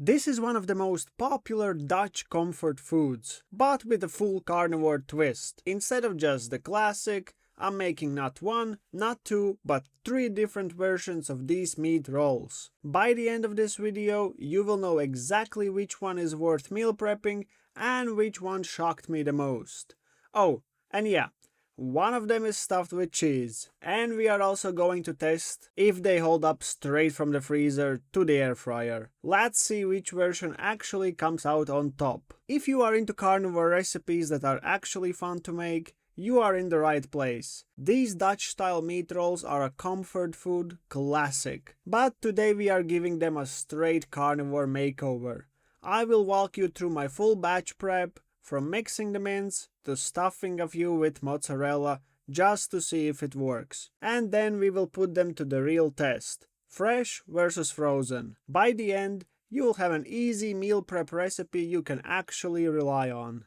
This is one of the most popular Dutch comfort foods, but with a full carnivore twist. Instead of just the classic, I'm making not one, not two, but 3 different versions of these meat rolls. By the end of this video, you will know exactly which one is worth meal prepping and which one shocked me the most. Oh, and yeah, one of them is stuffed with cheese, and we are also going to test if they hold up straight from the freezer to the air fryer. Let's see which version actually comes out on top. If you are into carnivore recipes that are actually fun to make, you are in the right place. These Dutch style meat rolls are a comfort food classic, but today we are giving them a straight carnivore makeover. I will walk you through my full batch prep, from mixing the mince to stuffing a few with mozzarella just to see if it works. And then we will put them to the real test. Fresh versus frozen. By the end, you will have an easy meal prep recipe you can actually rely on.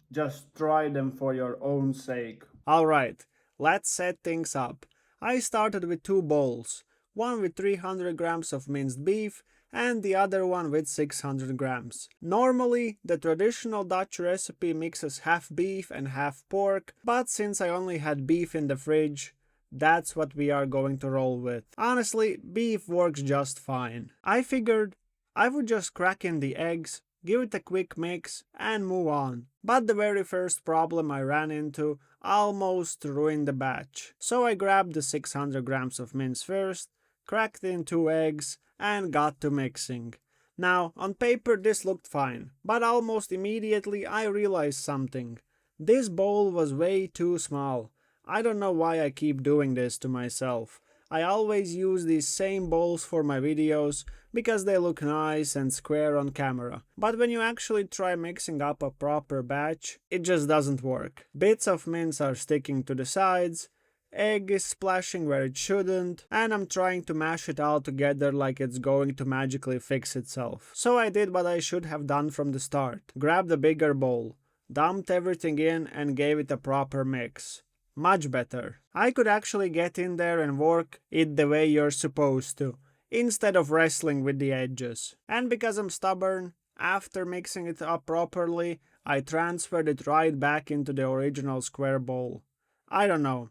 Just try them for your own sake. Alright, let's set things up. I started with 2 bowls. One with 300 grams of minced beef and the other one with 600 grams. Normally, the traditional Dutch recipe mixes half beef and half pork, but since I only had beef in the fridge, that's what we are going to roll with. Honestly, beef works just fine. I figured I would just crack in the eggs, give it a quick mix, and move on. But the very first problem I ran into almost ruined the batch. So I grabbed the 600 grams of mince first, cracked in 2 eggs, and got to mixing. Now, on paper this looked fine, but almost immediately I realized something. This bowl was way too small. I don't know why I keep doing this to myself. I always use these same bowls for my videos because they look nice and square on camera. But when you actually try mixing up a proper batch, it just doesn't work. Bits of mince are sticking to the sides, egg is splashing where it shouldn't, and I'm trying to mash it all together like it's going to magically fix itself. So I did what I should have done from the start. Grabbed a bigger bowl, dumped everything in and gave it a proper mix. Much better. I could actually get in there and work it the way you're supposed to, instead of wrestling with the edges. And because I'm stubborn, after mixing it up properly, I transferred it right back into the original square bowl. I don't know.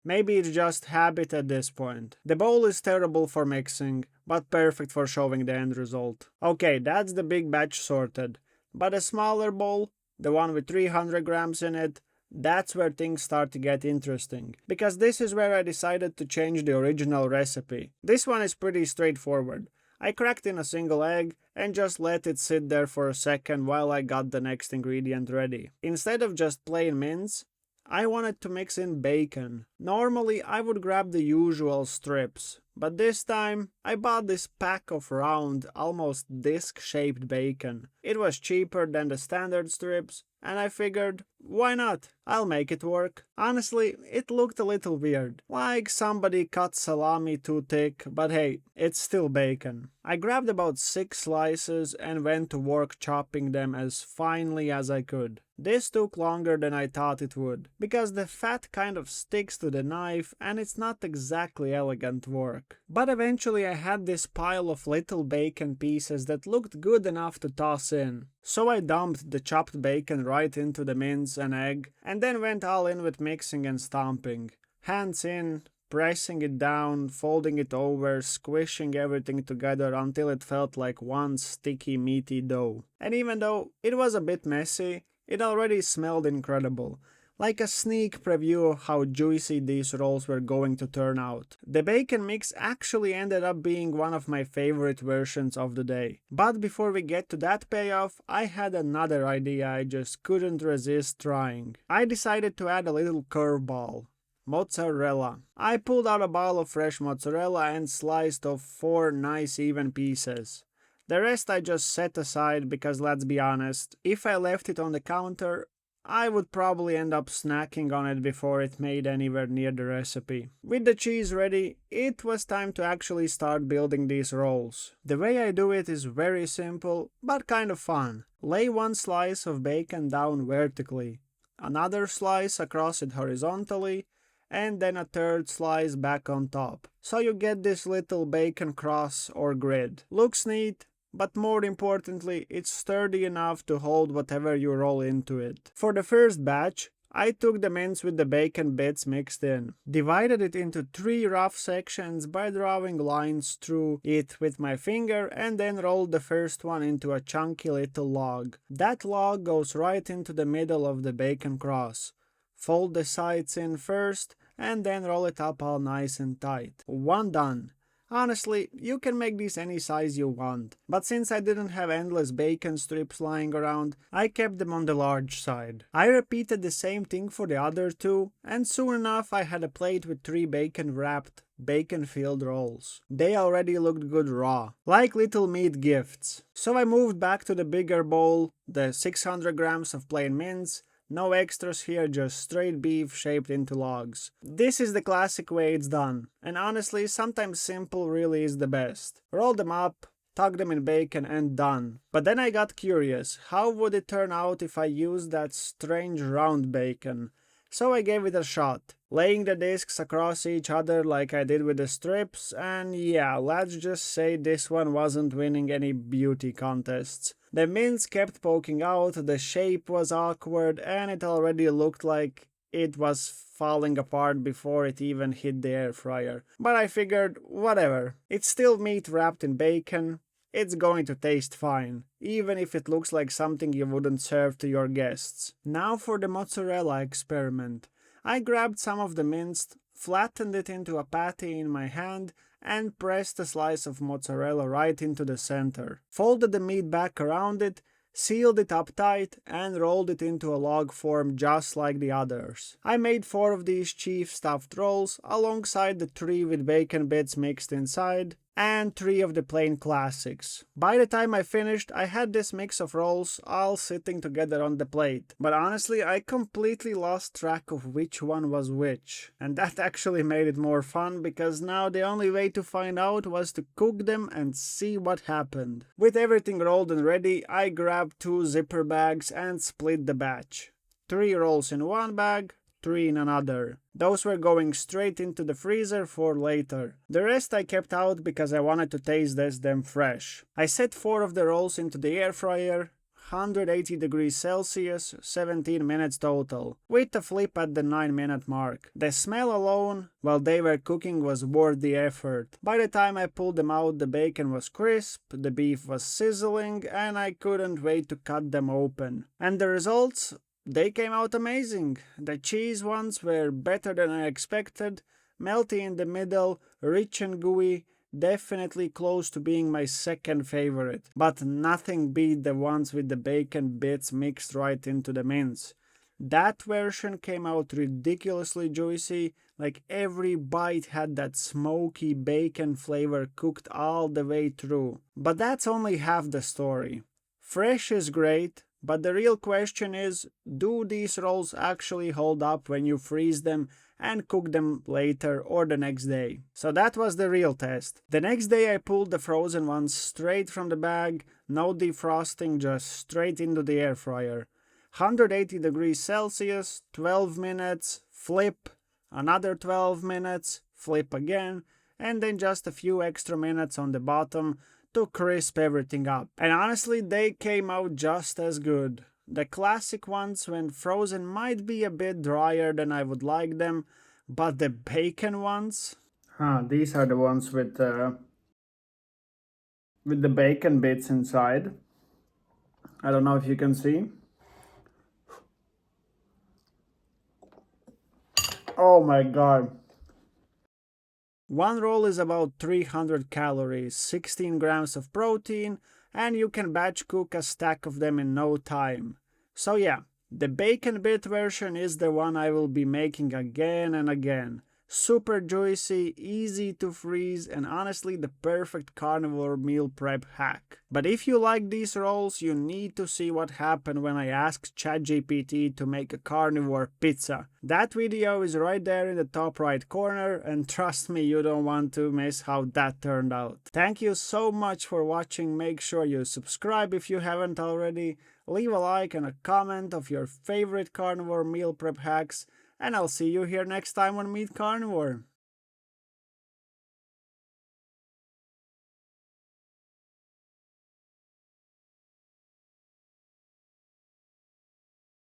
Maybe it's just habit at this point. The bowl is terrible for mixing, but perfect for showing the end result. Okay, that's the big batch sorted. But a smaller bowl, the one with 300 grams in it, that's where things start to get interesting. Because this is where I decided to change the original recipe. This one is pretty straightforward. I cracked in a single egg and just let it sit there for a second while I got the next ingredient ready. Instead of just plain mince, I wanted to mix in bacon. Normally I would grab the usual strips, but this time I bought this pack of round, almost disc-shaped bacon. It was cheaper than the standard strips, and I figured, why not? I'll make it work. Honestly, it looked a little weird, like somebody cut salami too thick, but hey, it's still bacon. I grabbed about 6 slices and went to work chopping them as finely as I could. This took longer than I thought it would, because the fat kind of sticks to the knife and it's not exactly elegant work. But eventually I had this pile of little bacon pieces that looked good enough to toss in. So I dumped the chopped bacon right into the mince and egg, and then went all in with mixing and stomping. Hands in, pressing it down, folding it over, squishing everything together until it felt like one sticky meaty dough. And even though it was a bit messy, it already smelled incredible, like a sneak preview of how juicy these rolls were going to turn out. The bacon mix actually ended up being one of my favorite versions of the day. But before we get to that payoff, I had another idea I just couldn't resist trying. I decided to add a little curveball. Mozzarella. I pulled out a ball of fresh mozzarella and sliced off 4 nice even pieces. The rest I just set aside because, let's be honest, if I left it on the counter, I would probably end up snacking on it before it made anywhere near the recipe. With the cheese ready, it was time to actually start building these rolls. The way I do it is very simple, but kind of fun. Lay 1 slice of bacon down vertically, another slice across it horizontally, and then a 3rd slice back on top. So you get this little bacon cross or grid. Looks neat, but more importantly, it's sturdy enough to hold whatever you roll into it. For the first batch, I took the mince with the bacon bits mixed in, divided it into 3 rough sections by drawing lines through it with my finger, and then rolled the first one into a chunky little log. That log goes right into the middle of the bacon cross. Fold the sides in first, and then roll it up all nice and tight. One done. Honestly, you can make these any size you want, but since I didn't have endless bacon strips lying around, I kept them on the large side. I repeated the same thing for the other 2, and soon enough I had a plate with 3 bacon-wrapped, bacon-filled rolls. They already looked good raw, like little meat gifts. So I moved back to the bigger bowl, the 600 grams of plain mince. No extras here, just straight beef shaped into logs. This is the classic way it's done, and honestly, sometimes simple really is the best. Roll them up, tuck them in bacon, and done. But then I got curious, how would it turn out if I used that strange round bacon? So I gave it a shot, laying the discs across each other like I did with the strips, and yeah, let's just say this one wasn't winning any beauty contests. The mince kept poking out, the shape was awkward, and it already looked like it was falling apart before it even hit the air fryer. But I figured, whatever, it's still meat wrapped in bacon. It's going to taste fine, even if it looks like something you wouldn't serve to your guests. Now for the mozzarella experiment. I grabbed some of the mince, flattened it into a patty in my hand, and pressed a slice of mozzarella right into the center. Folded the meat back around it, sealed it up tight, and rolled it into a log form just like the others. I made 4 of these cheese stuffed rolls alongside the 3 with bacon bits mixed inside, and 3 of the plain classics. By the time I finished, I had this mix of rolls all sitting together on the plate, but honestly I completely lost track of which one was which. And that actually made it more fun, because now the only way to find out was to cook them and see what happened. With everything rolled and ready, I grabbed 2 zipper bags and split the batch. 3 rolls in one bag, 3 in another. Those were going straight into the freezer for later. The rest I kept out because I wanted to taste them fresh. I set 4 of the rolls into the air fryer, 180 degrees Celsius, 17 minutes total, with a flip at the 9-minute mark. The smell alone, while they were cooking, was worth the effort. By the time I pulled them out, the bacon was crisp, the beef was sizzling, and I couldn't wait to cut them open. And the results? They came out amazing. The cheese ones were better than I expected, melty in the middle, rich and gooey, definitely close to being my second favorite. But nothing beat the ones with the bacon bits mixed right into the mince. That version came out ridiculously juicy, like every bite had that smoky bacon flavor cooked all the way through. But that's only half the story. Fresh is great, but the real question is, do these rolls actually hold up when you freeze them and cook them later or the next day? So that was the real test. The next day I pulled the frozen ones straight from the bag, no defrosting, just straight into the air fryer. 180 degrees Celsius, 12 minutes, flip, another 12 minutes, flip again, and then just a few extra minutes on the bottom to crisp everything up. And honestly, they came out just as good. The classic ones when frozen might be a bit drier than I would like them, but the bacon ones? These are the ones with the bacon bits inside. I don't know if you can see. Oh my god. One roll is about 300 calories, 16 grams of protein, and you can batch cook a stack of them in no time. So yeah, the bacon bit version is the one I will be making again and again. Super juicy, easy to freeze, and honestly the perfect carnivore meal prep hack. But if you like these rolls, you need to see what happened when I asked ChatGPT to make a carnivore pizza. That video is right there in the top right corner, and trust me, you don't want to miss how that turned out. Thank you so much for watching. Make sure you subscribe if you haven't already. Leave a like and a comment of your favorite carnivore meal prep hacks, and I'll see you here next time on Meat Carnivore.